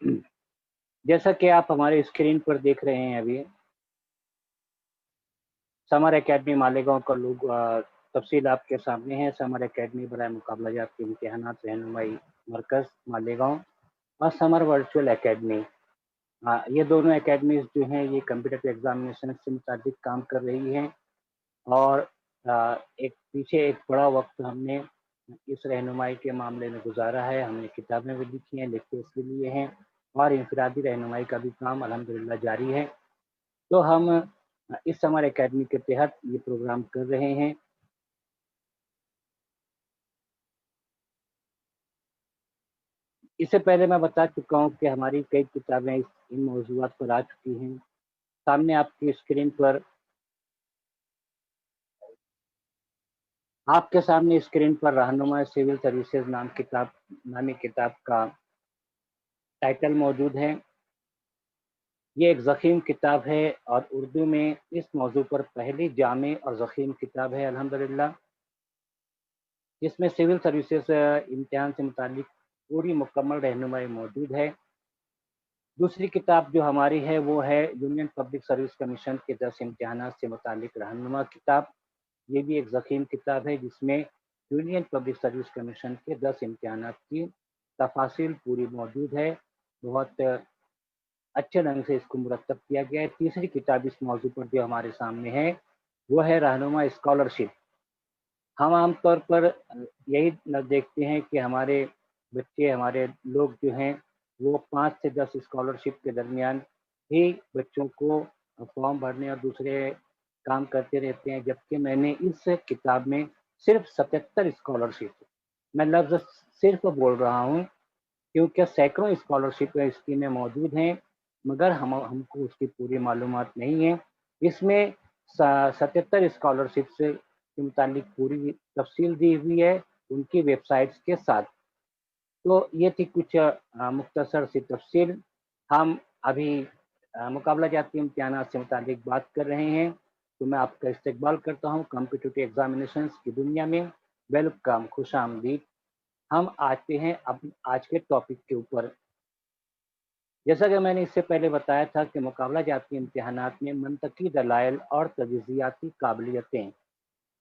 जैसा कि आप हमारे स्क्रीन पर देख रहे हैं अभी, समर एकेडमी मालेगांव का तफसील आपके सामने है। समर एकेडमी बराए मुकाबला जात के इम्तिहानात रहनुमाई मरकज़ मालेगांव और समर वर्चुअल एकेडमी, ये दोनों एकेडमीज जो हैं ये कंप्यूटर एग्जामिनेशन से मुताबिक काम कर रही हैं। और एक पीछे एक बड़ा वक्त हमने इस रहनुमाई के मामले में गुजारा है। हमने किताबें भी लिखी हैं, लेक्चर्स भी लिए हैं और इनफरादी रहनुमाई का भी काम अल्हम्दुलिल्लाह जारी है। तो हम इस समर एकेडमी के तहत ये प्रोग्राम कर रहे हैं। इससे पहले मैं बता चुका हूँ कि हमारी कई किताबें इन मौज़ूआत पर आ चुकी हैं। सामने आपकी स्क्रीन पर रहनुमा सिविल सर्विसेज नामी किताब का टाइटल मौजूद है। ये एक ज़ख़ीम किताब है और उर्दू में इस मौजू पर पहली जामे और ज़ख़ीम किताब है अल्हम्दुलिल्लाह, जिसमें सिविल सर्विसेज इम्तिहान से मुतालिक पूरी मुकम्मल रहनुमाई मौजूद है। दूसरी किताब जो हमारी है वो है यूनियन पब्लिक सर्विस कमीशन के 10 इम्तिहानात से मुतालिक रहनुमा किताब। ये भी एक ज़ख़ीम किताब है जिसमें यूनियन पब्लिक सर्विस कमीशन के 10 इम्तिहानात की तफासिल पूरी मौजूद है। बहुत अच्छे ढंग से इसको मुरतब किया गया है। तीसरी किताब इस मौजू पर जो हमारे सामने है वो है रहनुमा स्कॉलरशिप। हम आमतौर पर यही देखते हैं कि हमारे बच्चे, हमारे लोग जो हैं वो 5 से 10 स्कॉलरशिप के दरमियान ही बच्चों को फॉर्म भरने और दूसरे काम करते रहते हैं, जबकि मैंने इस किताब में सिर्फ 77 स्कॉलरशिप, मैं लफ्ज़ सिर्फ बोल रहा हूँ क्योंकि सैकड़ों स्कॉलरशिप स्कीमें मौजूद हैं, मगर हमको उसकी पूरी मालूमात नहीं है। इसमें 77 स्कॉलरशिप से मुतालिक पूरी तफसील दी हुई है उनकी वेबसाइट्स के साथ। तो ये थी कुछ मुख्तसर सी तफसील। हम अभी मुकाबला जाती इम्तिहानात से मुतालिक बात कर रहे हैं, तो मैं आपका इस्तकबाल करता हूँ कॉम्पिटिटिव एग्जामिनेशंस की दुनिया में। वेलकम, खुश आमदीद। हम आते हैं अब आज के टॉपिक के ऊपर। जैसा कि मैंने इससे पहले बताया था कि मुकाबला जाती इम्तिहानात में मंतकी दलाइल और तजज़ियाती काबिलियतें,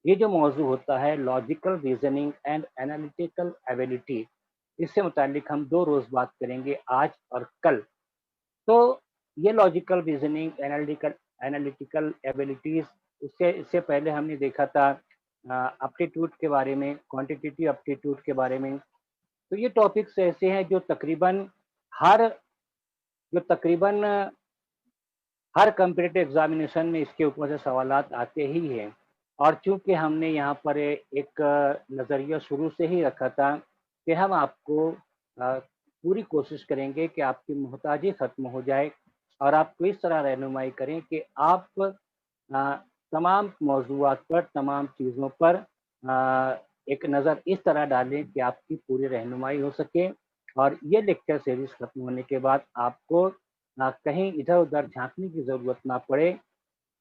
ये जो मौजू होता है logical reasoning and analytical ability, इससे मुतालिक हम 2 रोज़ बात करेंगे, आज और कल। तो ये logical reasoning, analytical analytical abilities, उससे इससे पहले हमने देखा था एप्टीट्यूड के बारे में, क्वांटिटेटिव एप्टीट्यूड के बारे में। तो ये टॉपिक्स ऐसे हैं जो हर तकरीबन हर कॉम्पिटिटिव एग्जामिनेशन में इसके ऊपर से सवालात आते ही हैं। और चूंकि हमने यहाँ पर एक नज़रिया शुरू से ही रखा था कि हम आपको पूरी कोशिश करेंगे कि आपकी मोहताजी ख़त्म हो जाए और आपको इस तरह रहनुमाई करें कि आप तमाम मौज़ूआत पर, तमाम चीज़ों पर एक नज़र इस तरह डालें कि आपकी पूरी रहनुमाई हो सके और ये लेक्चर सीरीज़ ख़त्म होने के बाद आपको कहीं इधर-उधर झाँकने की ज़रूरत ना पड़े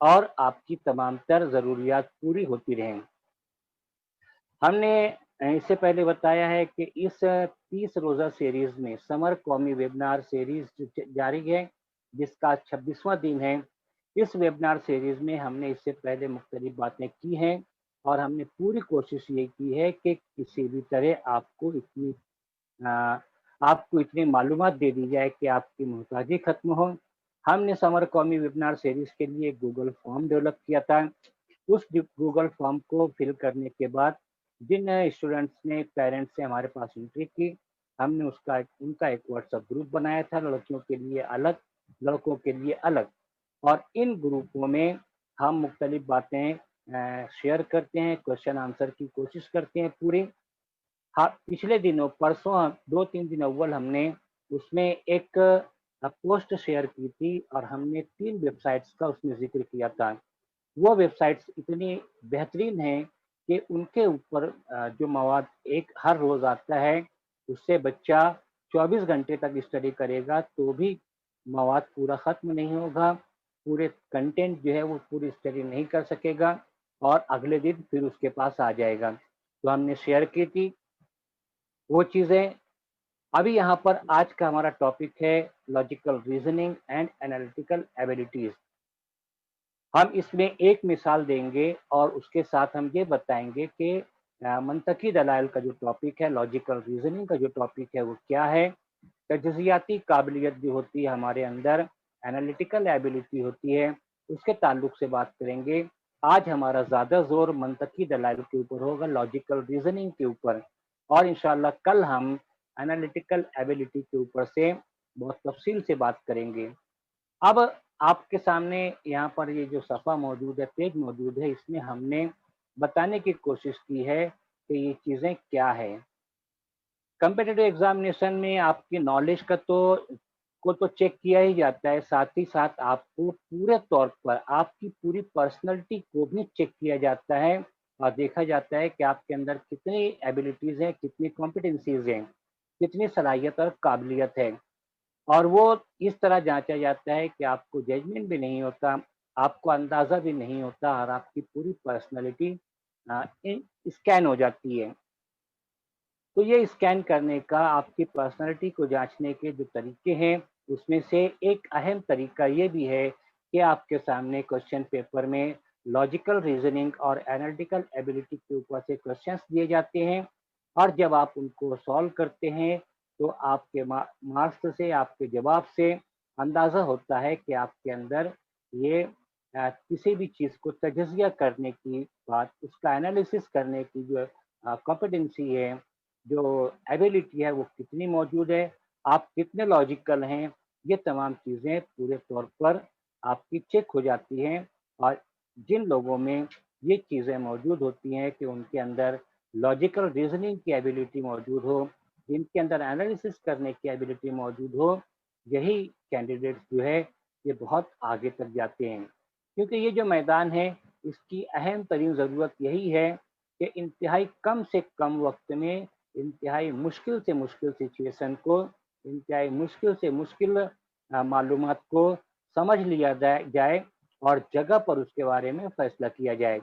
और आपकी तमाम तर ज़रूरियात पूरी होती रहें। हमने इससे पहले बताया है कि इस 30 रोज़ा सीरीज़ में समर कौमी वेबिनार सीरीज़ जारी है, जिसका 26वां दिन है। इस वेबिनार सीरीज़ में हमने इससे पहले मुख्तलिफ बातें की हैं और हमने पूरी कोशिश ये की है कि किसी भी तरह आपको इतनी मालूमात दे दी जाए कि आपकी मोहताजी ख़त्म हो। हमने समर कौमी वेबिनार सीरीज़ के लिए गूगल फॉर्म डेवलप किया था। उस गूगल फॉर्म को फिल करने के बाद जिन स्टूडेंट्स ने, पेरेंट्स से हमारे पास एंट्री की, हमने उनका एक व्हाट्सएप ग्रुप बनाया था, लड़कियों के लिए अलग, लड़कों के लिए अलग। और इन ग्रुपों में हम मुख्तलिफ बातें शेयर करते हैं, क्वेश्चन आंसर की कोशिश करते हैं पूरी। हाँ, पिछले दिनों, परसों 2-3 दिन अव्वल हमने उसमें एक पोस्ट शेयर की थी और हमने 3 वेबसाइट्स का उसमें ज़िक्र किया था। वो वेबसाइट्स इतनी बेहतरीन हैं कि उनके ऊपर जो मवाद एक हर रोज़ आता है, उससे बच्चा 24 घंटे तक स्टडी करेगा तो भी मवाद पूरा ख़त्म नहीं होगा, पूरे कंटेंट जो है वो पूरी स्टडी नहीं कर सकेगा और अगले दिन फिर उसके पास आ जाएगा। तो हमने शेयर की थी वो चीज़ें। अभी यहाँ पर आज का हमारा टॉपिक है logical reasoning and analytical abilities. हम इसमें एक मिसाल देंगे और उसके साथ हम ये बताएंगे कि मंतकी दलाइल का जो टॉपिक है, लॉजिकल रीजनिंग का जो टॉपिक है वो क्या है, तजज़ियाती काबिलियत जो होती है हमारे अंदर, एनालिटिकल एबिलिटी होती है, उसके ताल्लुक से बात करेंगे। आज हमारा ज़्यादा ज़ोर मंतकी दलाइल के ऊपर होगा, लॉजिकल रीजनिंग के ऊपर, और इंशाल्लाह कल हम एनालिटिकल एबिलिटी के ऊपर से बहुत तफसील से बात करेंगे। अब आपके सामने यहाँ पर ये जो सफ़ा मौजूद है, पेज मौजूद है, इसमें हमने बताने की कोशिश की है कि ये चीज़ें क्या है। कम्पिटिटिव एग्जामिनेशन में आपकी नॉलेज को तो चेक किया ही जाता है, साथ ही साथ आपको पूरे तौर पर आपकी पूरी पर्सनैलिटी को भी चेक किया जाता है और देखा जाता है कि आपके अंदर कितनी एबिलिटीज़ हैं, कितनी कॉम्पिटेंसीज़ हैं, कितनी सलाहियत और काबिलियत है। और वो इस तरह जाँचा जाता है कि आपको जजमेंट भी नहीं होता, आपको अंदाज़ा भी नहीं होता और आपकी पूरी पर्सनैलिटी इन स्कैन हो जाती है। तो ये स्कैन करने का, आपकी पर्सनैलिटी को जाँचने के जो तरीके हैं, उसमें से एक अहम तरीका ये भी है कि आपके सामने क्वेश्चन पेपर में लॉजिकल रीज़निंग और एनालिटिकल एबिलिटी के ऊपर से क्वेश्चंस दिए जाते हैं और जब आप उनको सॉल्व करते हैं, तो आपके मार्क्स से, आपके जवाब से अंदाज़ा होता है कि आपके अंदर ये किसी भी चीज़ को तजज़िया करने की बात, उसका एनालिसिस करने की जो कॉम्पिटेंसी है, जो एबिलिटी है वो कितनी मौजूद है, आप कितने लॉजिकल हैं, ये तमाम चीज़ें पूरे तौर पर आपकी चेक हो जाती हैं। और जिन लोगों में ये चीज़ें मौजूद होती हैं कि उनके अंदर लॉजिकल रीजनिंग की एबिलिटी मौजूद हो, जिनके अंदर एनालिसिस करने की एबिलिटी मौजूद हो, यही कैंडिडेट्स जो है ये बहुत आगे तक जाते हैं। क्योंकि ये जो मैदान है, इसकी अहम तरीन ज़रूरत यही है कि इंतहाई कम से कम वक्त में इंतहाई मुश्किल से मुश्किल सिचुएशन को, इंतहाई मुश्किल से मुश्किल मालूमात को समझ लिया जाए और जगह पर उसके बारे में फैसला किया जाए।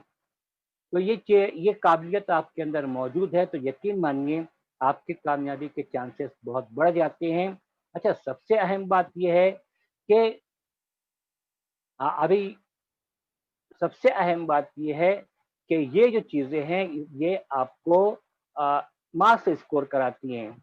तो ये काबिलियत आपके अंदर मौजूद है तो यकीन मानिए आपकी कामयाबी के चांसेस बहुत बढ़ जाते हैं। अच्छा, सबसे अहम बात ये है कि अभी सबसे अहम बात ये है कि ये जो चीज़ें हैं, ये आपको मार्क्स स्कोर कराती हैं।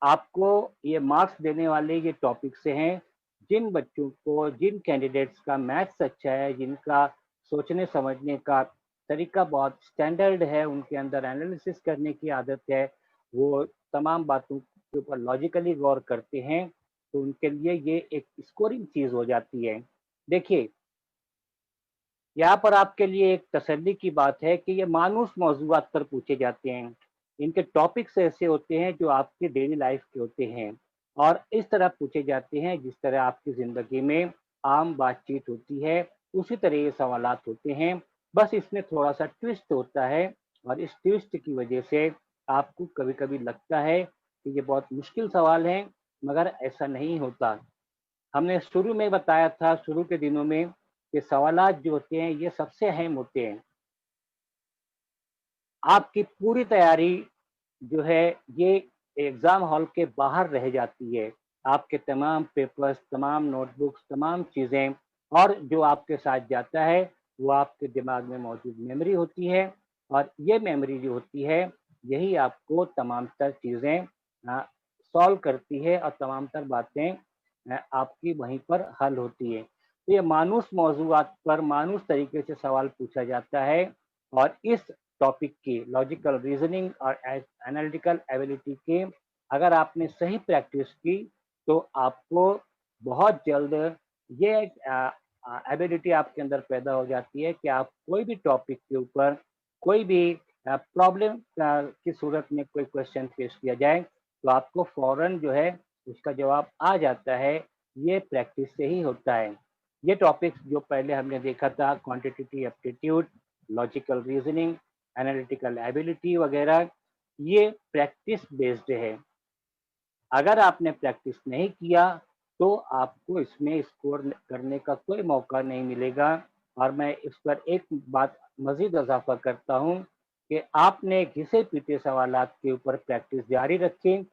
आपको ये मार्क्स देने वाले ये टॉपिक से हैं, जिन बच्चों को, जिन कैंडिडेट्स का मैथ्स अच्छा है, जिनका सोचने समझने का तरीका बहुत स्टैंडर्ड है, उनके अंदर एनालिसिस करने की आदत है, वो तमाम बातों के ऊपर लॉजिकली गौर करते हैं, तो उनके लिए ये एक स्कोरिंग चीज़ हो जाती है। देखिए, यहाँ पर आपके लिए एक तसल्ली की बात है कि ये मानूस मौज़ूआत पर पूछे जाते हैं। इनके टॉपिक्स ऐसे होते हैं जो आपकी डेली लाइफ के होते हैं और इस तरह पूछे जाते हैं जिस तरह आपकी ज़िंदगी में आम बातचीत होती है, उसी तरह ये सवालात होते हैं। बस इसमें थोड़ा-सा ट्विस्ट होता है और इस ट्विस्ट की वजह से आपको कभी-कभी लगता है कि ये बहुत मुश्किल सवाल हैं, मगर ऐसा नहीं होता। हमने शुरू में बताया था, शुरू के दिनों में, कि सवालात जो होते हैं ये सबसे अहम होते हैं। आपकी पूरी तैयारी जो है ये एग्ज़ाम हॉल के बाहर रह जाती है। आपके तमाम पेपर्स, तमाम नोटबुक्स, तमाम चीज़ें और जो आपके साथ जाता है, वो आपके दिमाग में मौजूद मेमोरी होती है और ये मेमोरी जो होती है, यही आपको तमाम तर चीज़ें सॉल्व करती है और तमाम तर बातें आपकी वहीं पर हल होती है। तो ये मानूस मौज़ूआत पर मानूस तरीके से सवाल पूछा जाता है और इस टॉपिक की लॉजिकल रीजनिंग और एनालिटिकल एबिलिटी की अगर आपने सही प्रैक्टिस की तो आपको बहुत जल्द ये एबिलिटी आपके अंदर पैदा हो जाती है कि आप कोई भी टॉपिक के ऊपर कोई भी प्रॉब्लम की सूरत में कोई क्वेश्चन पेश किया जाए तो आपको फौरन जो है उसका जवाब आ जाता है। ये प्रैक्टिस से ही होता है। ये टॉपिक्स जो पहले हमने देखा था, quantitative aptitude, logical reasoning, analytical ability वगैरह, ये प्रैक्टिस बेस्ड है। अगर आपने प्रैक्टिस नहीं किया तो आपको इसमें स्कोर करने का कोई मौका नहीं मिलेगा। और मैं इस पर एक बात मज़ीद इज़ाफ़ा करता हूँ कि आपने घिसे-पीटे सवालात के ऊपर प्रैक्टिस जारी रखें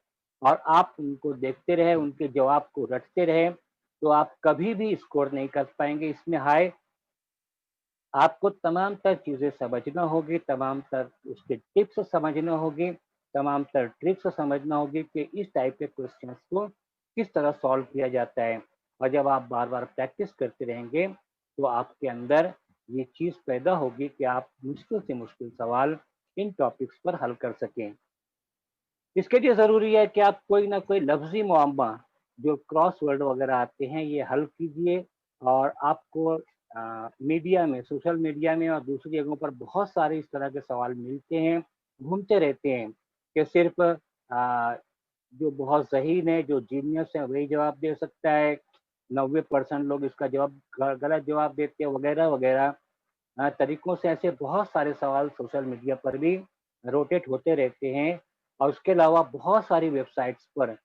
और आप उनको देखते रहे, उनके जवाब को रटते रहे, तो आप कभी भी स्कोर नहीं कर पाएंगे इसमें हाई। आपको तमाम तर चीज़ें समझना होगी, तमाम तर उसके टिप्स समझना होगी, तमाम तर ट्रिक्स समझना होगी कि इस टाइप के क्वेश्चंस को किस तरह सॉल्व किया जाता है। और जब आप बार बार प्रैक्टिस करते रहेंगे तो आपके अंदर ये चीज़ पैदा होगी कि आप मुश्किल से मुश्किल सवाल इन टॉपिक्स पर हल कर सकें। इसके लिए ज़रूरी है कि आप कोई ना कोई लफ्ज़ी मुअम्मा जो क्रॉस वर्ड वगैरह आते हैं ये हल कीजिए। और आपको मीडिया में, सोशल मीडिया में और दूसरी जगहों पर बहुत सारे इस तरह के सवाल मिलते हैं, घूमते रहते हैं कि सिर्फ जो बहुत ज़हीन है, जो जीनियस है वही जवाब दे सकता है, 90% लोग इसका जवाब गलत जवाब देते हैं वगैरह वगैरह। तरीकों से ऐसे बहुत सारे सवाल सोशल मीडिया पर भी रोटेट होते रहते हैं। और उसके अलावा बहुत सारी वेबसाइट्स पर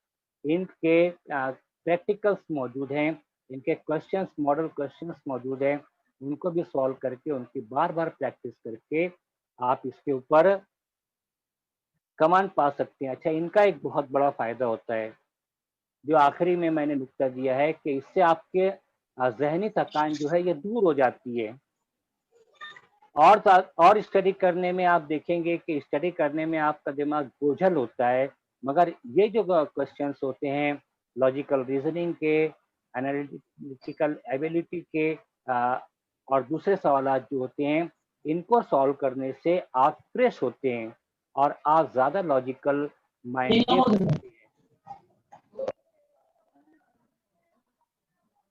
इनके प्रैक्टिकल्स मौजूद हैं, इनके क्वेश्चंस, मॉडल क्वेश्चंस मौजूद हैं। उनको भी सॉल्व करके, उनकी बार बार प्रैक्टिस करके आप इसके ऊपर कमांड पा सकते हैं। अच्छा, इनका एक बहुत बड़ा फ़ायदा होता है, जो आखिरी में मैंने नुक्ता दिया है कि इससे आपके ज़हनी थकान जो है ये दूर हो जाती है। और स्टडी करने में आप देखेंगे कि स्टडी करने में आपका दिमाग बोझल होता है, मगर ये जो क्वेश्चंस होते हैं लॉजिकल रीजनिंग के, एनालिटिकल एबिलिटी के, और दूसरे सवालात जो होते हैं, इनको सॉल्व करने से आप फ्रेश होते हैं और आप ज़्यादा लॉजिकल माइंड के बनते हैं।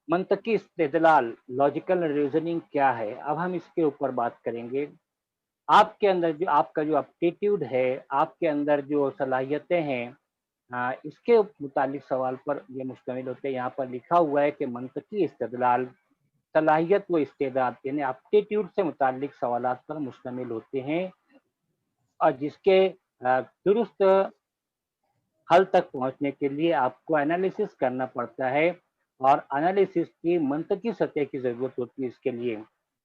मंतकी इस्तेदलाल, लॉजिकल रीजनिंग क्या है, अब हम इसके ऊपर बात करेंगे। आपके अंदर जो आपका जो एप्टीट्यूड है, आपके अंदर जो सलाहियतें हैं, इसके मुतालिक सवाल पर ये मुश्तमिल होते हैं। यहाँ पर लिखा हुआ है कि मंतकी इस्तेदलाल सलाहियत व इस्तेदाद यानी एप्टीट्यूड से मुतालिक सवालात पर मुश्तमिल होते हैं, और जिसके दुरुस्त हल तक पहुँचने के लिए आपको एनालिसिस करना पड़ता है, और एनालिसिस की मंतकी सतह की ज़रूरत होती है इसके लिए।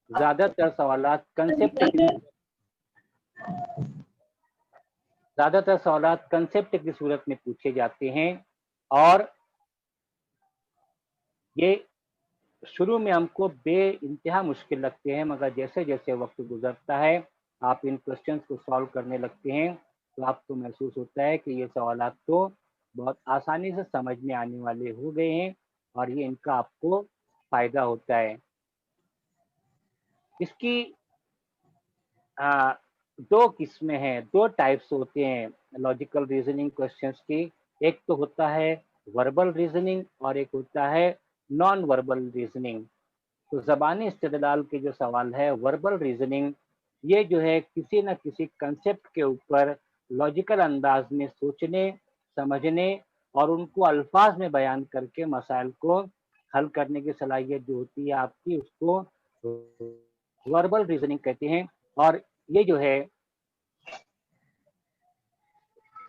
ज़्यादातर सवालात कंसेप्ट की सूरत में पूछे जाते हैं, और ये शुरू में हमको बेइंतहा मुश्किल लगते हैं, मगर जैसे जैसे वक्त गुजरता है, आप इन क्वेश्चंस को सॉल्व करने लगते हैं, तो आपको महसूस होता है कि ये सवालात तो बहुत आसानी से समझ में आने वाले हो गए हैं, और ये इनका आपको फ़ायदा होता है। इसकी आ, दो किस्में हैं, दो टाइप्स होते हैं लॉजिकल रीजनिंग क्वेश्चंस की। एक तो होता है वर्बल रीजनिंग और एक होता है नॉन वर्बल रीजनिंग। तो ज़बानी इस्तेदलाल के जो सवाल है वर्बल रीजनिंग, ये जो है किसी न किसी कंसेप्ट के ऊपर लॉजिकल अंदाज में सोचने, समझने और उनको अल्फाज में बयान करके मसाइल को हल करने की सलाहियत जो होती है आपकी, उसको वर्बल रीजनिंग कहते हैं। और ये जो है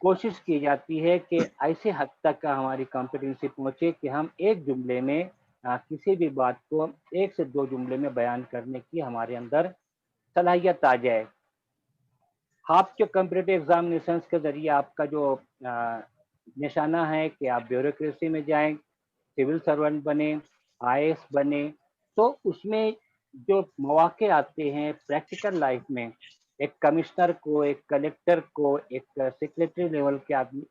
कोशिश की जाती है कि ऐसे हद तक का हमारी कॉम्पिटेंसी पहुंचे कि हम एक जुमले में किसी भी बात को एक से दो जुमले में बयान करने की हमारे अंदर सलाहियत आ जाए। आप जो कॉम्पिटेटिव एग्जामिनेशन के जरिए आपका जो निशाना है कि आप ब्यूरोक्रेसी में जाएं, सिविल सर्वेंट बने, आईएएस बने, तो उसमें जो मौके आते हैं प्रैक्टिकल लाइफ में, एक कमिश्नर को, एक कलेक्टर को, एक सेक्रेटरी लेवल के आदमी,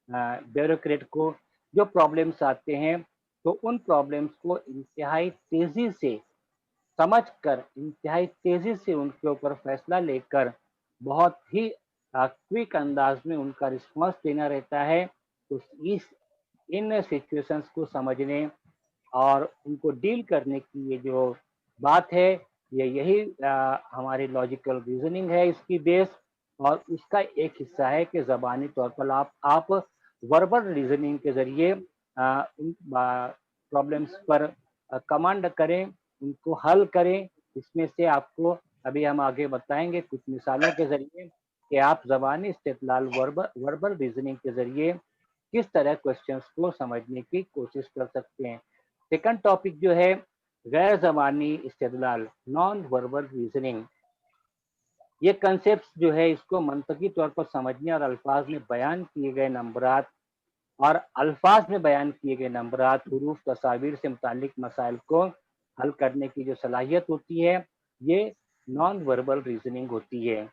ब्यूरोक्रेट को जो प्रॉब्लम्स आते हैं, तो उन प्रॉब्लम्स को इंतहाई तेज़ी से समझकर, इंतहाई तेज़ी से उनके ऊपर फैसला लेकर बहुत ही क्विक अंदाज में उनका रिस्पॉन्स देना रहता है। तो इस इन सिचुएशंस को समझने और उनको डील करने की ये जो बात है, ये यही हमारी लॉजिकल रीजनिंग है इसकी बेस। और उसका एक हिस्सा है कि ज़बानी तौर पर आप वर्बल रीजनिंग के ज़रिए उन प्रॉब्लम्स पर कमांड करें, उनको हल करें। इसमें से आपको अभी हम आगे बताएंगे कुछ मिसालों के ज़रिए कि आप ज़बानी इस्तेदलाल वर्बल रीजनिंग के ज़रिए किस तरह क्वेश्चंस को समझने की कोशिश कर सकते हैं। सेकंड टॉपिक जो है गैर ज़बानी इस्तेदलाल, नॉन वर्बल रीजनिंग। ये कंसेप्ट जो है इसको मंतकी तौर पर समझने और अल्फाज में बयान किए गए नंबरात اور الفاظ میں بیان کیے گئے نمبرات، حروف، تصاویر سے متعلق مسائل کو حل کرنے کی جو صلاحیت ہوتی ہے یہ نان وربل ریزننگ ہوتی ہے۔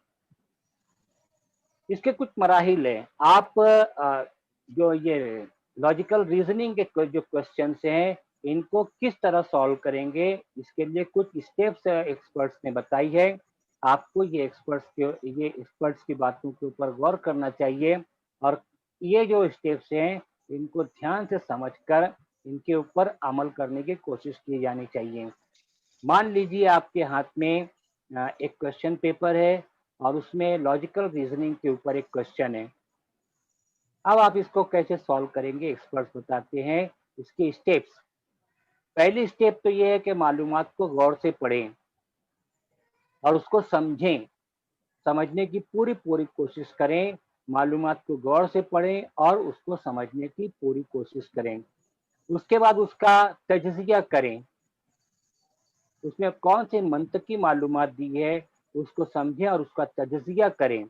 اس کے کچھ مراحل ہیں۔ آپ جو یہ لاجیکل ریزننگ کے جو کوشچنس ہیں ان کو کس طرح سالو کریں گے، اس کے لیے کچھ اسٹیپس ایکسپرٹس نے بتائی ہے۔ آپ کو یہ ایکسپرٹس کی باتوں کے اوپر غور کرنا چاہیے اور یہ جو اسٹیپس ہیں ان کو دھیان سے سمجھ کر ان کے اوپر عمل کرنے کی کوشش کی جانی چاہیے۔ مان لیجیے آپ کے ہاتھ میں ایک کوشچن پیپر ہے اور اس میں لاجیکل ریزننگ کے اوپر ایک کوشچن ہے۔ اب آپ اس کو کیسے سالو کریں گے، ایکسپرٹس بتاتے ہیں اس کے اسٹیپس۔ پہلی اسٹیپ تو یہ ہے کہ معلومات کو غور سے پڑھیں اور اس کو سمجھیں، سمجھنے کی پوری کوشش کریں۔ معلومات کو غور سے پڑھیں اور اس کو سمجھنے کی پوری کوشش کریں۔ اس کے بعد اس کا تجزیہ کریں، اس میں کون سی منطقی معلومات دی ہے اس کو سمجھیں اور اس کا تجزیہ کریں۔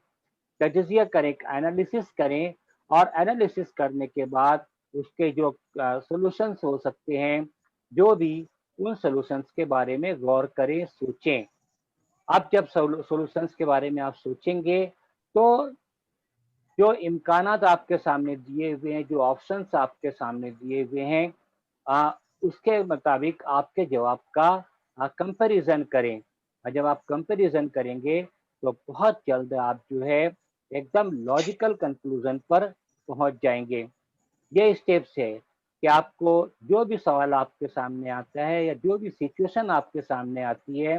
تجزیہ کریں، انالیسس کریں اور انالیسس کرنے کے بعد اس کے جو سولوشنس ہو سکتے ہیں جو بھی، ان سولوشنس کے بارے میں غور کریں، سوچیں۔ اب جب سولوشنس کے بارے میں آپ سوچیں گے تو جو امکانات آپ کے سامنے دیے ہوئے ہیں، جو آپشنس آپ کے سامنے دیے ہوئے ہیں، اس کے مطابق آپ کے جواب کا کمپیریزن کریں۔ اور جب آپ کمپیریزن کریں گے تو بہت جلد آپ جو ہے ایک دم لاجیکل کنکلوژن پر پہنچ جائیں گے۔ یہ اسٹیپس ہے کہ آپ کو جو بھی سوال آپ کے سامنے آتا ہے یا جو بھی سچویشن آپ کے سامنے آتی ہے،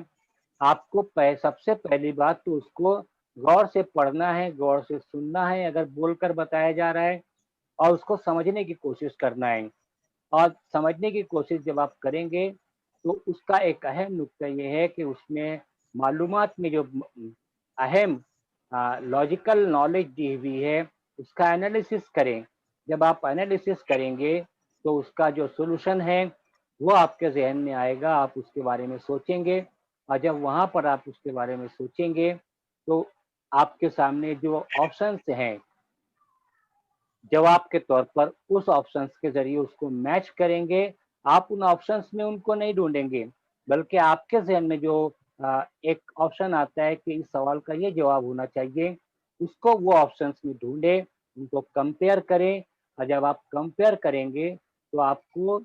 آپ کو سب سے پہلی بات تو اس کو غور سے پڑھنا ہے، غور سے سننا ہے اگر بول کر بتایا جا رہا ہے، اور اس کو سمجھنے کی کوشش کرنا ہے۔ اور سمجھنے کی کوشش جب آپ کریں گے تو اس کا ایک اہم نقطہ یہ ہے کہ اس میں معلومات میں جو اہم لاجیکل نالج دی ہوئی ہے اس کا انالیسس کریں۔ جب آپ انالیسس کریں گے تو اس کا جو سولوشن ہے وہ آپ کے ذہن میں آئے گا، آپ اس کے بارے میں سوچیں گے، اور جب وہاں پر آپ اس کے بارے میں سوچیں گے تو آپ کے سامنے جو آپشنس ہیں جواب کے طور پر، اس آپشنس کے ذریعے اس کو میچ کریں گے۔ آپ ان آپشنس میں ان کو نہیں ڈھونڈیں گے بلکہ آپ کے ذہن میں جو ایک آپشن آتا ہے کہ اس سوال کا یہ جواب ہونا چاہیے، اس کو وہ آپشنس میں ڈھونڈیں، ان کو کمپیئر کریں، اور جب آپ کمپیئر کریں گے تو آپ کو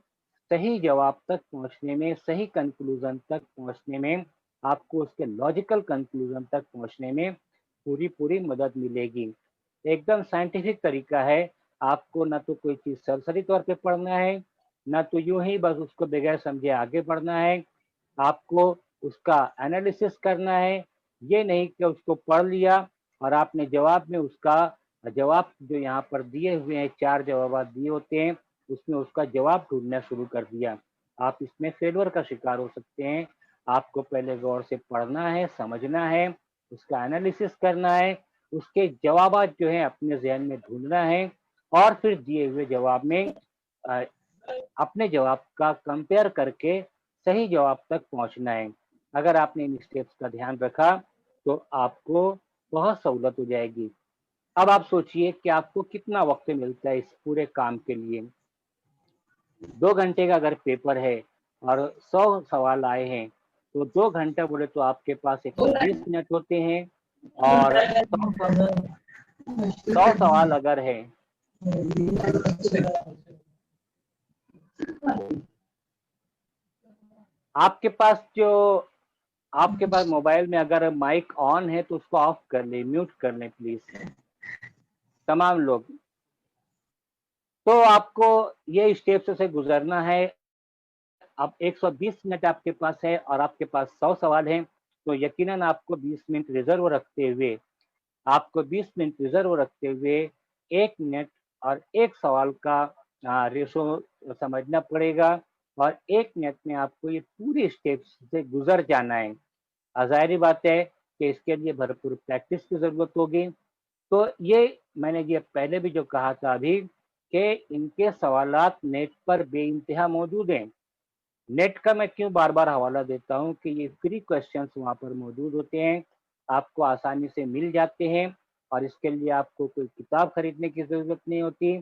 صحیح جواب تک پہنچنے میں، صحیح کنکلوژن تک پہنچنے میں، آپ کو اس کے لاجیکل کنکلوژن تک پہنچنے میں پوری مدد ملے گی۔ ایک دم سائنٹیفک طریقہ ہے، آپ کو نہ تو کوئی چیز سرسری طور پہ پڑھنا ہے، نہ تو یوں ہی بس اس کو بغیر سمجھے آگے بڑھنا ہے۔ آپ کو اس کا انالیسس کرنا ہے، یہ نہیں کہ اس کو پڑھ لیا اور آپ نے جواب میں اس کا جواب جو یہاں پر دیے ہوئے ہیں، 4 جوابات دیے ہوتے ہیں، اس میں اس کا جواب ڈھونڈنا شروع کر دیا۔ آپ اس میں فیلور کا شکار ہو سکتے ہیں۔ آپ کو پہلے غور سے پڑھنا ہے، سمجھنا ہے، اس کا انالیسس کرنا ہے، اس کے جوابات جو ہیں اپنے ذہن میں ڈھونڈنا ہے، اور پھر دیے ہوئے جواب میں اپنے جواب کا کمپیئر کر کے صحیح جواب تک پہنچنا ہے۔ اگر آپ نے ان اسٹیپس کا دھیان رکھا تو آپ کو بہت سہولت ہو جائے گی۔ اب آپ سوچئے کہ آپ کو کتنا وقت ملتا ہے اس پورے کام کے لیے۔ 2 گھنٹے کا اگر پیپر ہے اور 100 سوال آئے ہیں تو 2 گھنٹہ بولے تو آپ کے پاس 120 منٹ ہوتے ہیں، اور 100 سوال اگر ہے آپ کے پاس موبائل میں اگر مائک آن ہے تو اس کو آف کر لیں، میوٹ کر لیں پلیز تمام لوگ۔ تو آپ کو یہ اسٹیپس سے گزرنا ہے۔ اب 120 منٹ آپ کے پاس ہے اور آپ کے پاس 100 سوال ہیں تو یقیناً آپ کو 20 منٹ ریزرو رکھتے ہوئے 1 منٹ اور 1 سوال کا ریشو سمجھنا پڑے گا، اور 1 منٹ میں آپ کو یہ پوری اسٹیپس سے گزر جانا ہے۔ ظاہری بات ہے کہ اس کے لیے بھرپور پریکٹس کی ضرورت ہوگی۔ تو یہ میں نے یہ پہلے بھی جو کہا تھا ابھی کہ ان کے سوالات نیٹ پر بے انتہا موجود ہیں۔ نیٹ کا میں کیوں بار بار حوالہ دیتا ہوں کہ یہ فری کویسچنس وہاں پر موجود ہوتے ہیں، آپ کو آسانی سے مل جاتے ہیں، اور اس کے لیے آپ کو کوئی کتاب خریدنے کی ضرورت نہیں ہوتی۔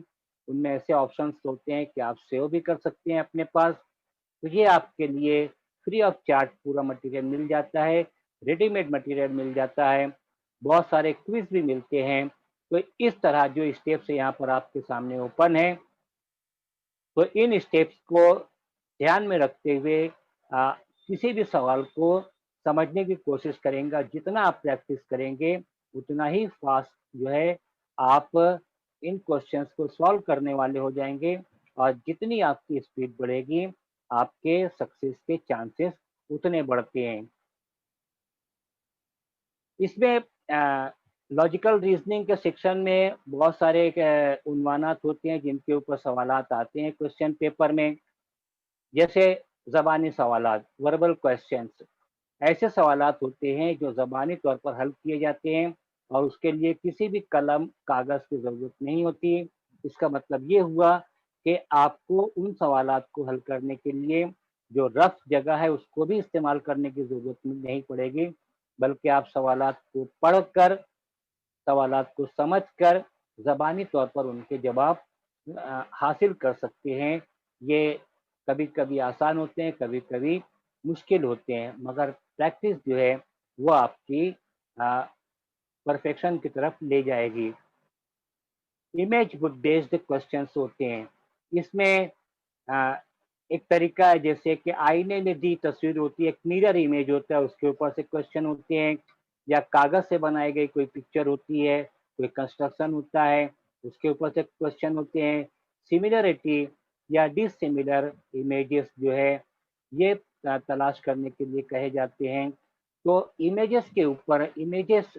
उनमें ऐसे ऑप्शंस होते हैं कि आप सेव भी कर सकते हैं अपने पास। तो ये आपके लिए फ्री ऑफ चार्ज पूरा मटेरियल मिल जाता है, रेडीमेड मटेरियल मिल जाता है, बहुत सारे क्विज भी मिलते हैं। तो इस तरह जो स्टेप्स यहाँ पर आपके सामने ओपन है, तो इन स्टेप्स को ध्यान में रखते हुए किसी भी सवाल को समझने की कोशिश करेंगे। जितना आप प्रैक्टिस करेंगे उतना ही फास्ट जो है आप इन क्वेश्चंस को सॉल्व करने वाले हो जाएंगे, और जितनी आपकी स्पीड बढ़ेगी आपके सक्सेस के चांसेस उतने बढ़ते हैं। इसमें लॉजिकल रीजनिंग के सेक्शन में बहुत सारे उन्वानात होते हैं जिनके ऊपर सवालात आते हैं क्वेश्चन पेपर में, जैसे ज़बानी सवालात, वर्बल क्वेश्चंस। ऐसे सवालात होते हैं जो ज़बानी तौर पर हल किए जाते हैं और उसके लिए किसी भी कलम कागज़ की ज़रूरत नहीं होती। इसका मतलब ये हुआ कि आपको उन सवालात को हल करने के लिए जो रफ जगह है उसको भी इस्तेमाल करने की ज़रूरत नहीं पड़ेगी, बल्कि आप सवालात को पढ़कर, सवालात को समझकर ज़बानी तौर पर उनके जवाब हासिल कर सकते हैं। ये कभी-कभी आसान होते हैं, कभी-कभी मुश्किल होते हैं, मगर प्रैक्टिस जो है वो आपकी परफेक्शन की तरफ ले जाएगी। इमेज बेस्ड क्वेश्चंस होते हैं। इसमें अ, एक तरीका है, जैसे कि आईने में दी तस्वीर होती है, एक मिरर इमेज होता है, उसके ऊपर से क्वेश्चन होते हैं, या कागज से बनाई गई कोई पिक्चर होती है, कोई कंस्ट्रक्शन होता है, उसके ऊपर से क्वेश्चन होते हैं। सिमिलरिटी या डिसिमिलर इमेजेस जो है ये तलाश करने के लिए कहे जाते हैं। तो इमेजेस के ऊपर इमेजेस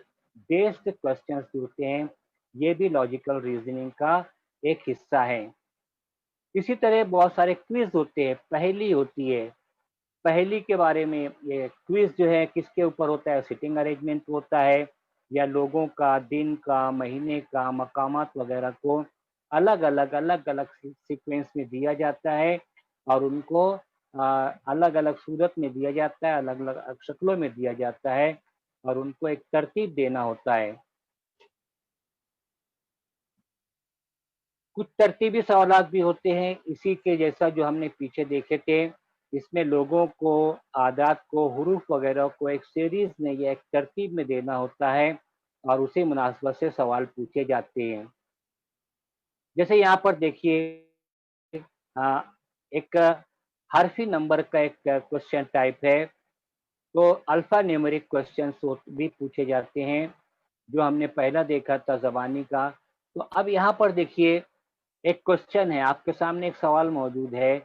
बेस्ड क्वेश्चंस होते हैं, ये भी लॉजिकल रीजनिंग का एक हिस्सा है। इसी तरह बहुत सारे क्विज होते हैं, पहेली होती है। पहेली के बारे में, ये क्विज जो है किसके ऊपर होता है, सिटिंग अरेंजमेंट होता है, या लोगों का, दिन का, महीने का, मकामात वगैरह को अलग अलग सीक्वेंस में दिया जाता है, और उनको अलग अलग सूरत में दिया जाता है, अलग अलग शक्लों में दिया जाता है, और उनको एक तरतीब देना होता है। कुछ तरतीबी सवालात भी होते हैं इसी के जैसा जो हमने पीछे देखे थे। इसमें लोगों को, आदात को, हुरूफ वगैरह को एक सीरीज में या एक तरतीब में देना होता है, और उसी मुनासबत से सवाल पूछे जाते हैं। जैसे यहाँ पर देखिए, एक हरफी नंबर का एक क्वेश्चन टाइप है, तो अल्फा न्यूमेरिक क्वेश्चन भी पूछे जाते हैं, जो हमने पहला देखा था ज़बानी का। तो अब यहाँ पर देखिए, एक क्वेश्चन है, आपके सामने एक सवाल मौजूद है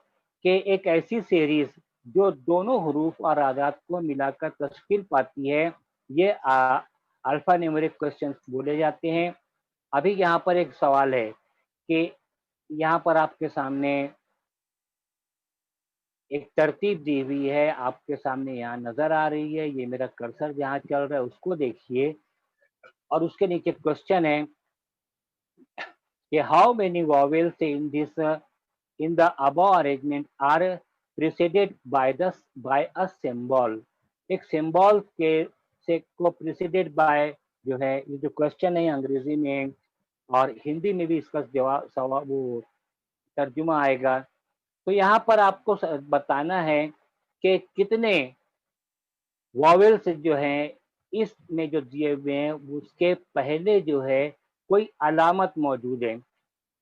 कि एक ऐसी सीरीज जो दोनों हरूफ और आदात को मिलाकर तश्कील पाती है, ये अल्फा न्यूमेरिक क्वेश्चन बोले जाते हैं। अभी यहाँ पर एक सवाल है कि यहाँ पर आपके सामने एक तरतीब दी हुई है, आपके सामने यहाँ नजर आ रही है, ये मेरा कर्सर जहाँ चल रहा है उसको देखिए, और उसके नीचे क्वेश्चन है कि how many vowels in this in the above arrangement are preceded by a symbol। एक सिंबल के से को preceded by जो है, ये जो क्वेश्चन है अंग्रेजी में और हिंदी में भी इसका जवाब सवाल वो तर्जुमा आएगा। तो यहाँ पर आपको बताना है कि कितने वॉवेल्स जो हैं इसमें जो दिए हुए हैं उसके पहले जो है कोई अलामत मौजूद है।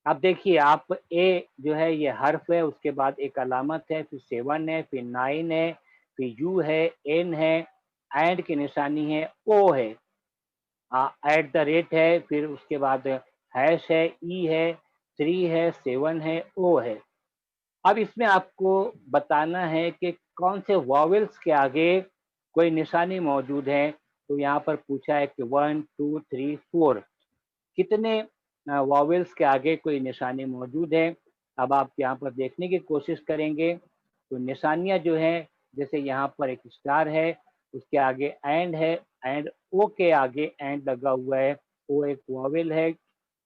अब देखिए, आप ए जो है ये हर्फ है, उसके बाद एक अलामत है, फिर 7 है, फिर 9 है, फिर यू है, एन है, एंड की निशानी है, ओ है, एट द रेट है, फिर उसके बाद हैश है, ई है, 3 है, 7 है, ओ है। अब इसमें आपको बताना है कि कौन से वॉवेल्स के आगे कोई निशानी मौजूद है। तो यहाँ पर पूछा है कि 1 2 3 4 कितने वॉवेल्स के आगे कोई निशानी मौजूद है। अब आप यहाँ पर देखने की कोशिश करेंगे तो निशानियाँ जो हैं, जैसे यहाँ पर एक स्टार है, उसके आगे एंड है, एंड ओ के आगे एंड लगा हुआ है, ओ एक वॉवेल है।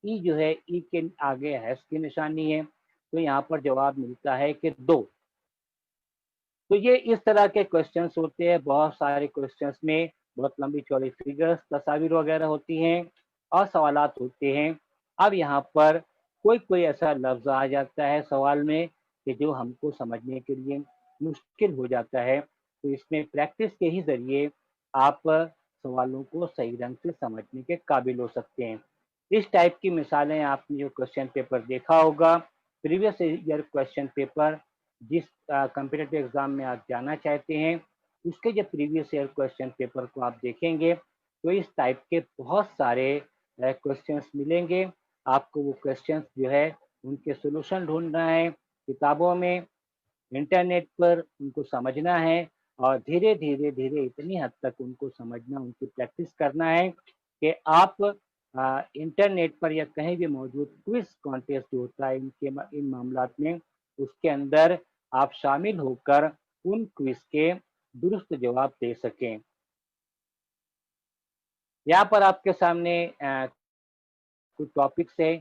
ई जो है, ई के आगे हैश की निशानी है, तो यहाँ पर जवाब मिलता है कि 2। तो ये इस तरह के क्वेश्चंस होते हैं। बहुत सारे क्वेश्चंस में बहुत लंबी चौड़ी फिगर्स, तस्वीर वगैरह होती हैं और सवालात होते हैं। अब यहाँ पर کوئی کوئی ایسا لفظ آ جاتا ہے سوال میں کہ جو ہم کو سمجھنے کے لیے مشکل ہو جاتا ہے، تو اس میں پریکٹس کے ہی ذریعے آپ سوالوں کو صحیح رنگ سے سمجھنے کے قابل ہو سکتے ہیں۔ اس ٹائپ کی مثالیں آپ نے جو کوشچن پیپر دیکھا ہوگا، پریویس ایئر کوشچن پیپر، جس کمپٹیٹو ایگزام میں آپ جانا چاہتے ہیں، اس کے جو پریویس ایئر کوشچن پیپر کو آپ دیکھیں گے تو اس ٹائپ کے بہت سارے کوشچنس ملیں گے۔ آپ کو وہ کوشچنس جو ہے ان کے سولوشن ڈھونڈنا ہے کتابوں میں، انٹرنیٹ پر ان کو سمجھنا ہے، اور دھیرے دھیرے دھیرے اتنی حد تک ان کو سمجھنا، ان کی پریکٹس کرنا ہے کہ آپ انٹرنیٹ پر یا کہیں بھی موجود کوئز کانٹیسٹ جو ہوتا ہے ان معاملات میں، اس کے اندر آپ شامل ہو کر ان کوئز کے درست جواب دے سکیں۔ یہاں پر آپ کے سامنے کچھ ٹاپکس ہیں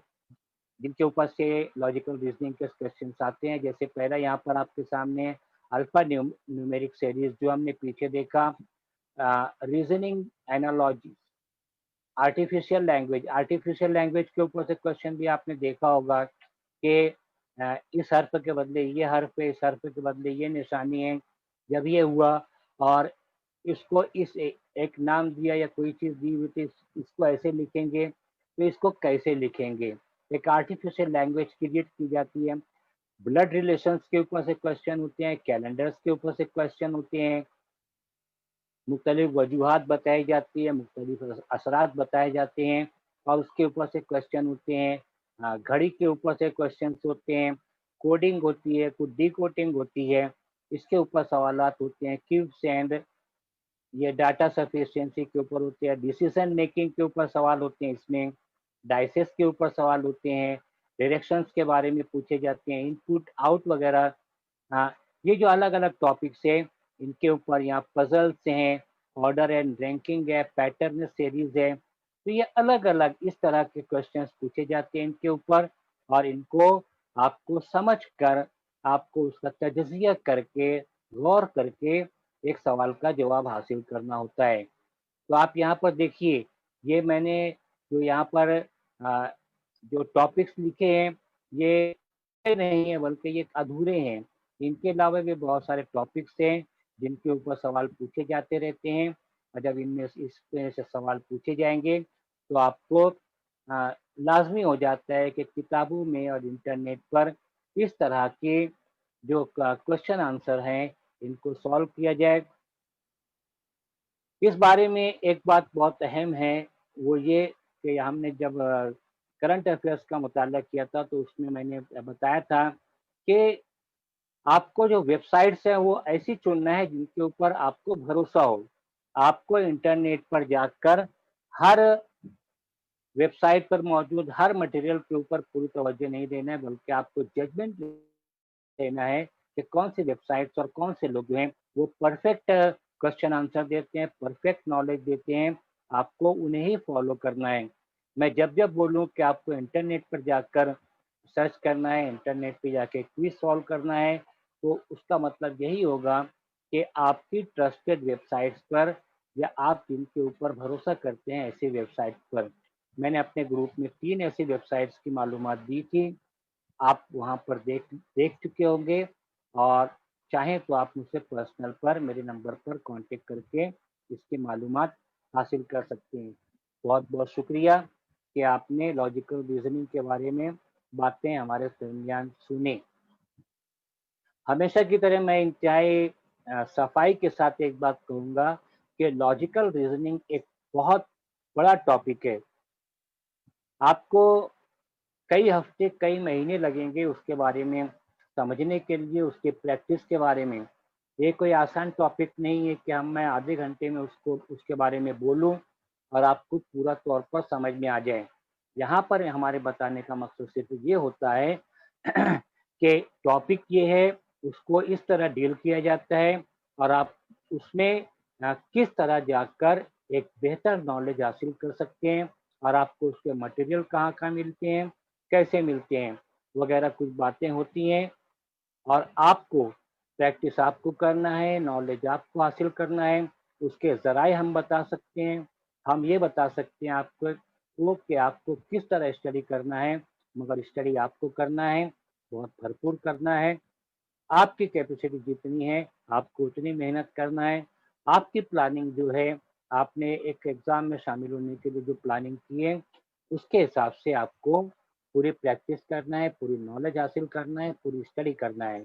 جن کے اوپر سے لاجیکل ریزننگ کے کوشچنس آتے ہیں۔ جیسے پہلا یہاں پر آپ کے سامنے الفا نیومیرک سیریز جو ہم نے پیچھے دیکھا، ریزننگ اینالوجی، آرٹیفیشیل لینگویج کے اوپر سے کوشچن بھی آپ نے دیکھا ہوگا کہ اس حرف کے بدلے یہ حرف ہے، اس حرف کے بدلے یہ نشانی ہے، جب یہ ہوا اور اس کو اس ایک نام دیا یا کوئی چیز دی ہوئی تھی، اس کو ایسے لکھیں گے تو اس کو کیسے لکھیں گے، ایک آرٹیفیشیل لینگویج کریٹ کی جاتی ہے۔ بلڈ ریلیشنس کے اوپر سے کوشچن ہوتے ہیں، کیلنڈرز کے اوپر سے کوشچن ہوتے ہیں، مختلف وجوہات بتائی جاتی ہے، مختلف اثرات بتائے جاتے ہیں اور اس کے اوپر سے کوشچن ہوتے ہیں۔ گھڑی کے اوپر سے کوشچنس ہوتے ہیں، کوڈنگ ہوتی ہے، کچھ ڈی کوڈنگ ہوتی ہے، اس کے اوپر سوالات ہوتے ہیں، کیوبس اینڈ یہ ڈاٹا سفیشینسی کے اوپر ہوتے ہیں، ڈیسیزن میکنگ کے اوپر سوال ہوتے ہیں، اس میں ڈائسس کے اوپر سوال ہوتے ہیں، ڈائریکشنس کے بارے میں پوچھے جاتے ہیں، ان پٹ آؤٹ وغیرہ۔ ہاں، یہ جو الگ الگ ٹاپکس ہیں ان کے اوپر یہاں پزلس ہیں، آرڈر اینڈ رینکنگ ہے، پیٹرن سیریز ہے، تو یہ الگ الگ اس طرح کے کوشچنس پوچھے جاتے ہیں ان کے اوپر، اور ان کو آپ کو سمجھ کر، آپ کو اس کا تجزیہ کر کے، غور کر کے ایک سوال کا جواب حاصل کرنا ہوتا ہے۔ تو آپ یہاں پر دیکھیے، یہ میں نے جو یہاں پر جو ٹاپکس لکھے ہیں یہ نہیں ہے بلکہ یہ ادھورے ہیں، ان کے علاوہ بھی بہت سارے ٹاپکس ہیں جن کے اوپر سوال پوچھے جاتے رہتے ہیں، اور جب ان میں اس طرح سے سوال پوچھے جائیں گے تو آپ کو لازمی ہو جاتا ہے کہ کتابوں میں اور انٹرنیٹ پر اس طرح کے جو کوشچن آنسر ہیں ان کو سالو کیا جائے۔ اس بارے میں ایک بات بہت اہم ہے، وہ یہ کہ ہم نے جب کرنٹ افیئرس کا مطالعہ کیا تھا تو اس میں نے بتایا تھا کہ آپ کو جو ویب سائٹس ہیں وہ ایسی چننا ہے جن کے اوپر آپ کو بھروسہ ہو۔ آپ کو انٹرنیٹ پر جا کر ہر ویب سائٹ پر موجود ہر مٹیریل کے اوپر پوری توجہ نہیں دینا ہے، بلکہ آپ کو ججمنٹ دینا ہے کہ کون سی ویب سائٹس اور کون سے لوگ ہیں وہ پرفیکٹ کوشچن آنسر دیتے ہیں، پرفیکٹ نالج دیتے ہیں، آپ کو انہیں ہی فالو کرنا ہے۔ میں جب بولوں کہ آپ کو انٹرنیٹ پر جا کر سرچ کرنا ہے، انٹرنیٹ پہ جا کے کوئز سالو کرنا ہے، تو اس کا مطلب یہی ہوگا کہ آپ کی ٹرسٹڈ ویب سائٹس پر یا آپ جن کے اوپر بھروسہ کرتے ہیں ایسی ویب سائٹس پر، میں نے اپنے گروپ میں 3 ایسی ویب سائٹس کی معلومات دی تھی، آپ وہاں پر دیکھ چکے ہوں گے، اور چاہیں تو آپ مجھ سے پرسنل پر میرے نمبر پر کانٹیکٹ کر کے اس کی معلومات حاصل کر سکتے ہیں۔ بہت بہت شکریہ کہ آپ نے لاجیکل ریزننگ کے بارے میں باتیں ہمارے درمیان سنیں۔ ہمیشہ کی طرح میں انتہائی صفائی کے ساتھ ایک بات کہوں گا کہ لاجیکل ریزننگ ایک بہت بڑا ٹاپک ہے، آپ کو کئی ہفتے کئی مہینے لگیں گے اس کے بارے میں سمجھنے کے لیے، اس کے پریکٹس کے بارے میں۔ یہ کوئی آسان ٹاپک نہیں ہے کہ میں آدھے گھنٹے میں اس کے بارے میں بولوں اور آپ کو پورا طور پر سمجھ میں آ جائے۔ یہاں پر ہمارے بتانے کا مقصد صرف یہ ہوتا ہے کہ ٹاپک یہ ہے، اس کو اس طرح ڈیل کیا جاتا ہے، اور آپ اس میں کس طرح جا کر ایک بہتر نالج حاصل کر سکتے ہیں، اور آپ کو اس کے مٹیریل کہاں کہاں ملتے ہیں، کیسے ملتے ہیں، وغیرہ کچھ باتیں ہوتی ہیں، اور آپ کو پریکٹس آپ کو کرنا ہے، نالج آپ کو حاصل کرنا ہے۔ اس کے ذرائع ہم بتا سکتے ہیں، ہم یہ بتا سکتے ہیں آپ کو کہ آپ کو کس طرح اسٹڈی کرنا ہے، मगर स्टडी आपको करना है, बहुत भरपूर करना है। आपकी कैपेसिटी जितनी है आपको उतनी मेहनत करना है। आपकी प्लानिंग जो है, आपने एक एग्ज़ाम में शामिल होने के लिए जो प्लानिंग की है, उसके हिसाब से आपको पूरी प्रैक्टिस करना है, पूरी नॉलेज हासिल करना है, पूरी स्टडी करना है।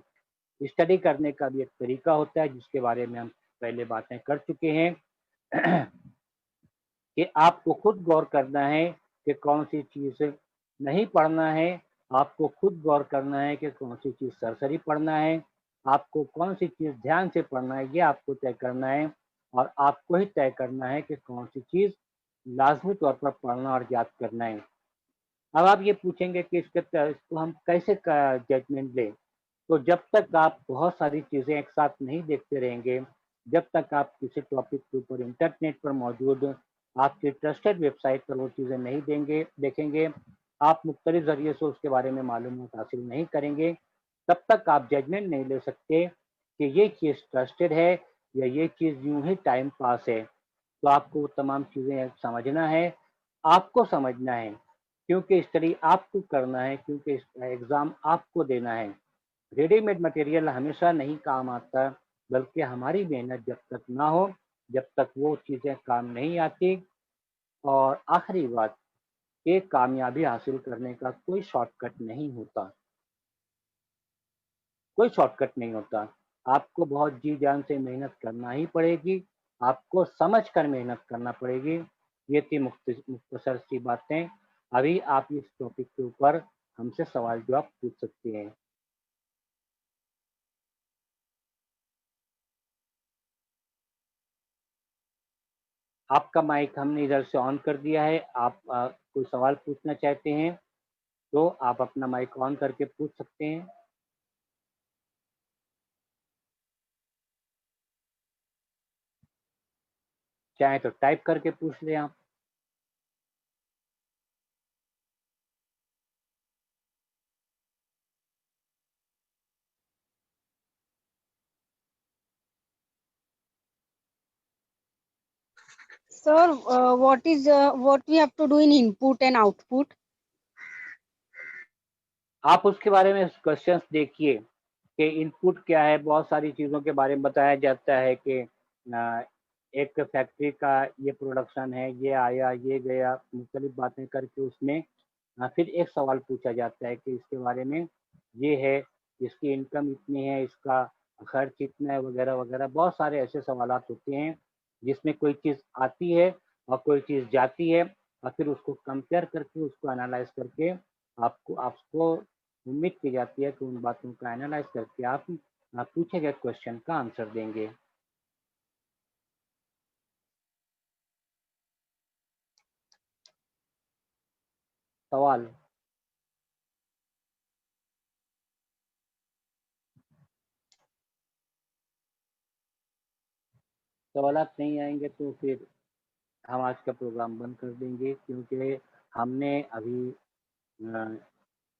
स्टडी करने का भी एक तरीका होता है जिसके बारे में हम पहले बातें कर चुके हैं कि आपको खुद गौर करना है कि कौन सी चीज़ नहीं पढ़ना है, आपको खुद गौर करना है कि कौन सी चीज़ सरसरी पढ़ना है, आपको कौन सी चीज़ ध्यान से पढ़ना है, ये आपको तय करना है। और आपको ही तय करना है कि कौन सी चीज़ लाजमी तौर पर पढ़ना और याद करना है। अब आप ये पूछेंगे कि इसको हम कैसे जजमेंट लें। तो जब तक आप बहुत सारी चीज़ें एक साथ नहीं देखते रहेंगे, जब तक आप किसी टॉपिक के ऊपर इंटरनेट पर मौजूद आपकी ट्रस्टेड वेबसाइट पर वो चीज़ें नहीं देखेंगे, आप मुख्तलिफ ज़रिए से उसके बारे में मालूमात हासिल नहीं करेंगे, तब तक आप जजमेंट नहीं ले सकते कि ये चीज़ ट्रस्टेड है या ये चीज़ यूँ ही टाइम पास है। तो आपको वो तमाम चीज़ें समझना है, आपको समझना है, क्योंकि स्टडी आपको करना है, क्योंकि एग्ज़ाम आपको देना है। रेडीमेड मटेरियल हमेशा नहीं काम आता, बल्कि हमारी मेहनत जब तक ना हो, जब तक वो चीज़ें काम नहीं आती। और आखिरी बात, कि कामयाबी हासिल करने का कोई शॉर्टकट नहीं होता, कोई शॉर्टकट नहीं होता। आपको बहुत जी जान से मेहनत करना ही पड़ेगी, आपको समझ कर मेहनत करना पड़ेगी। ये थी मुख्तसर सी बातें। अभी आप इस टॉपिक के ऊपर हमसे सवाल जवाब पूछ सकते हैं। आपका माइक हमने इधर से ऑन कर दिया है। आप कोई सवाल पूछना चाहते हैं तो आप अपना माइक ऑन करके पूछ सकते हैं। चाहे तो टाइप करके पूछ लें आप। Sir, what we have to do in input and output? आप उसके बारे में क्वेश्चंस देखिए कि इनपुट क्या है। बहुत सारी चीज़ों के बारे में बताया जाता है कि एक फैक्ट्री का ये प्रोडक्शन है, ये आया, ये गया, मुख्तलिफ बातें करके उसमें फिर एक सवाल पूछा जाता है कि इसके बारे में ये है, इसकी इनकम इतनी है, इसका खर्च इतना है, वगैरह वगैरह। बहुत सारे ऐसे सवालात होते हैं जिसमें कोई चीज़ आती है और कोई चीज़ जाती है, और फिर उसको कंपेयर करके, उसको एनालाइज करके आपको आपको उम्मीद की जाती है कि उन बातों का एनालाइज करके आप पूछे गए क्वेश्चन का आंसर देंगे। सवाल सवालात नहीं आएंगे तो फिर हम आज का प्रोग्राम बंद कर देंगे, क्योंकि हमने अभी अ,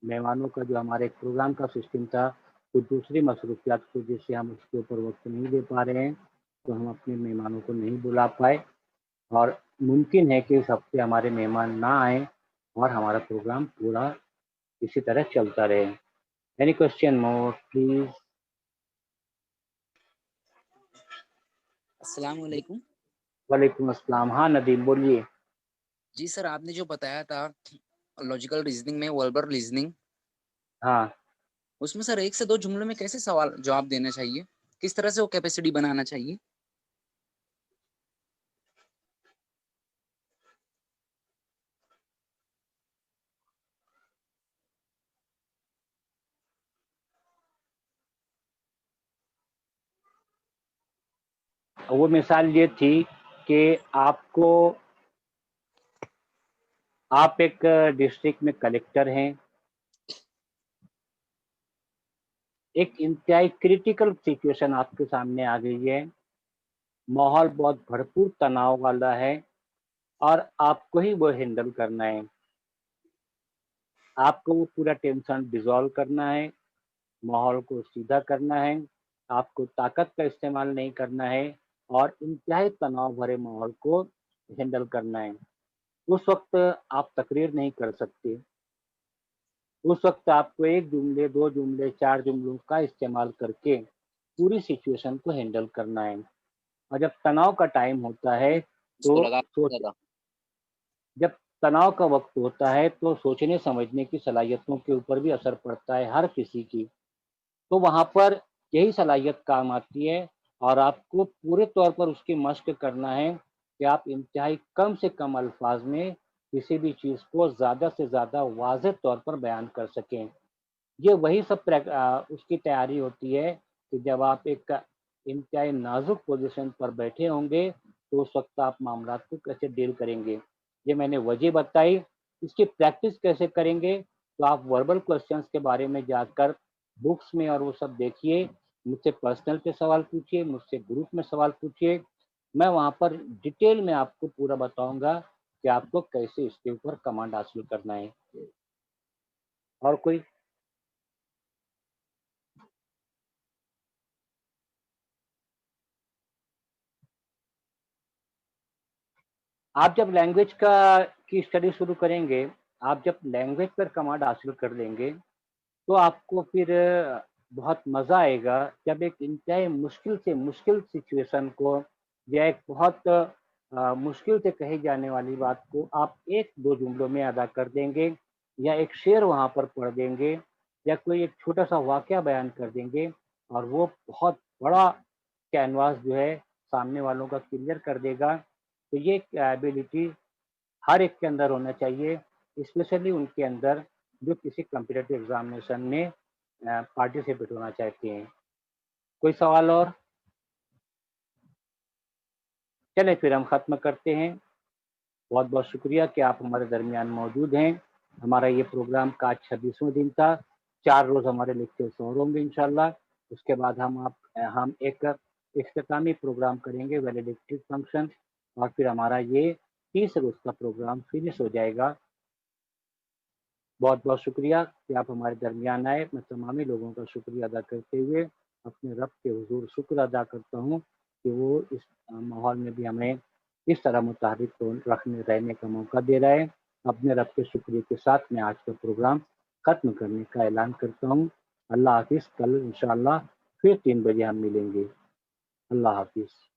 मेहमानों का जो हमारे प्रोग्राम का सिस्टम था, कुछ दूसरी मसरूफियात की वजह से हम उसके ऊपर वक्त नहीं दे पा रहे हैं, तो हम अपने मेहमानों को नहीं बुला पाए। और मुमकिन है कि इस हफ्ते हमारे मेहमान ना आए और हमारा प्रोग्राम पूरा इसी तरह चलता रहे। Any question more please. अस्सलाम वालेकुम। वालेकुम अस्सलाम। हाँ नदीम बोलिए। जी सर, आपने जो बताया था लॉजिकल रीजनिंग में वर्बल रीजनिंग, हाँ, उसमें सर एक से दो जुमलों में कैसे सवाल जवाब देना चाहिए, किस तरह से वो कैपेसिटी बनाना चाहिए? वो मिसाल ये थी कि आपको आप एक डिस्ट्रिक्ट में कलेक्टर हैं। एक इंतहाई क्रिटिकल सिचुएशन आपके सामने आ गई है, माहौल बहुत भरपूर तनाव वाला है और आपको ही वो हैंडल करना है। आपको वो पूरा टेंशन डिसॉल्व करना है, माहौल को सीधा करना है, आपको ताकत का इस्तेमाल नहीं करना है और इंतहाई तनाव भरे माहौल को हैंडल करना है। उस वक्त आप तकरीर नहीं कर सकते, उस वक्त आपको 1 जुमले, 2 जुमले, 4 जुमलों का इस्तेमाल करके पूरी सिचुएशन को हैंडल करना है। और जब तनाव का टाइम होता है उसको तो लगा सोच ज्यादा। जब तनाव का वक्त होता है तो सोचने समझने की सलाहियतों के ऊपर भी असर पड़ता है हर किसी की। तो वहाँ पर यही सलाहियत काम आती है और आपको पूरे तौर पर उसकी मश्क करना है कि आप इंतहाई कम से कम अल्फाज में किसी भी चीज़ को ज़्यादा से ज़्यादा वाज़ेह तौर पर बयान कर सकें। ये वही सब उसकी तैयारी होती है कि जब आप एक इंतहाई नाजुक पोजीशन पर बैठे होंगे तो उस वक्त आप मामलात को कैसे डील करेंगे। ये मैंने वजह बताई। इसकी प्रैक्टिस कैसे करेंगे, तो आप वर्बल क्वेश्चंस के बारे में जाकर बुक्स में और वो सब देखिए, मुझसे पर्सनल पे सवाल पूछिए, मुझसे ग्रुप में सवाल पूछिए। मैं वहाँ पर डिटेल में आपको पूरा बताऊंगा कि आपको कैसे इसके ऊपर कमांड हासिल करना है। और कोई? आप जब लैंग्वेज की स्टडी शुरू करेंगे, आप जब लैंग्वेज पर कमांड हासिल कर लेंगे, तो आपको फिर बहुत मज़ा आएगा जब एक इंतहाई मुश्किल से मुश्किल सिचुएशन को या एक बहुत मुश्किल से कही जाने वाली बात को आप 1-2 जुमलों में अदा कर देंगे या एक शेर वहाँ पर पढ़ देंगे या कोई एक छोटा-सा वाक़या बयान कर देंगे और वो बहुत बड़ा कैनवास जो है सामने वालों का क्लियर कर देगा। तो ये एबिलिटी हर एक के अंदर होना चाहिए, स्पेशली उनके अंदर जो किसी कॉम्पिटिटिव एग्जामिनेशन में पार्टिसिपेट होना चाहते हैं। कोई सवाल और? चलें फिर हम ख़त्म करते हैं। बहुत बहुत शुक्रिया कि आप हमारे दरमियान मौजूद हैं। हमारा ये प्रोग्राम का आज 26वां दिन था। 4 रोज़ हमारे लेक्चर्स और होंगे इंशाल्लाह। उसके बाद हम एक इख्तितामी प्रोग्राम करेंगे, वैलिडिक्टिव फंक्शन, और फिर हमारा ये 30 रोज़ का प्रोग्राम फिनिश हो जाएगा। बहुत बहुत शुक्रिया कि आप हमारे दरमियान आए। मैं तमामी लोगों का शुक्रिया अदा करते हुए अपने रब के हुजूर शुक्र अदा करता हूँ कि वो इस माहौल में भी हमें इस तरह मुतहरिक रहने का मौका दे रहा है। अपने रब के शुक्रिया के साथ मैं आज का प्रोग्राम ख़त्म करने का ऐलान करता हूँ। अल्लाह हाफिज़। कल इंशाअल्लाह फिर 3 बजे हम मिलेंगे। अल्लाह हाफिज़।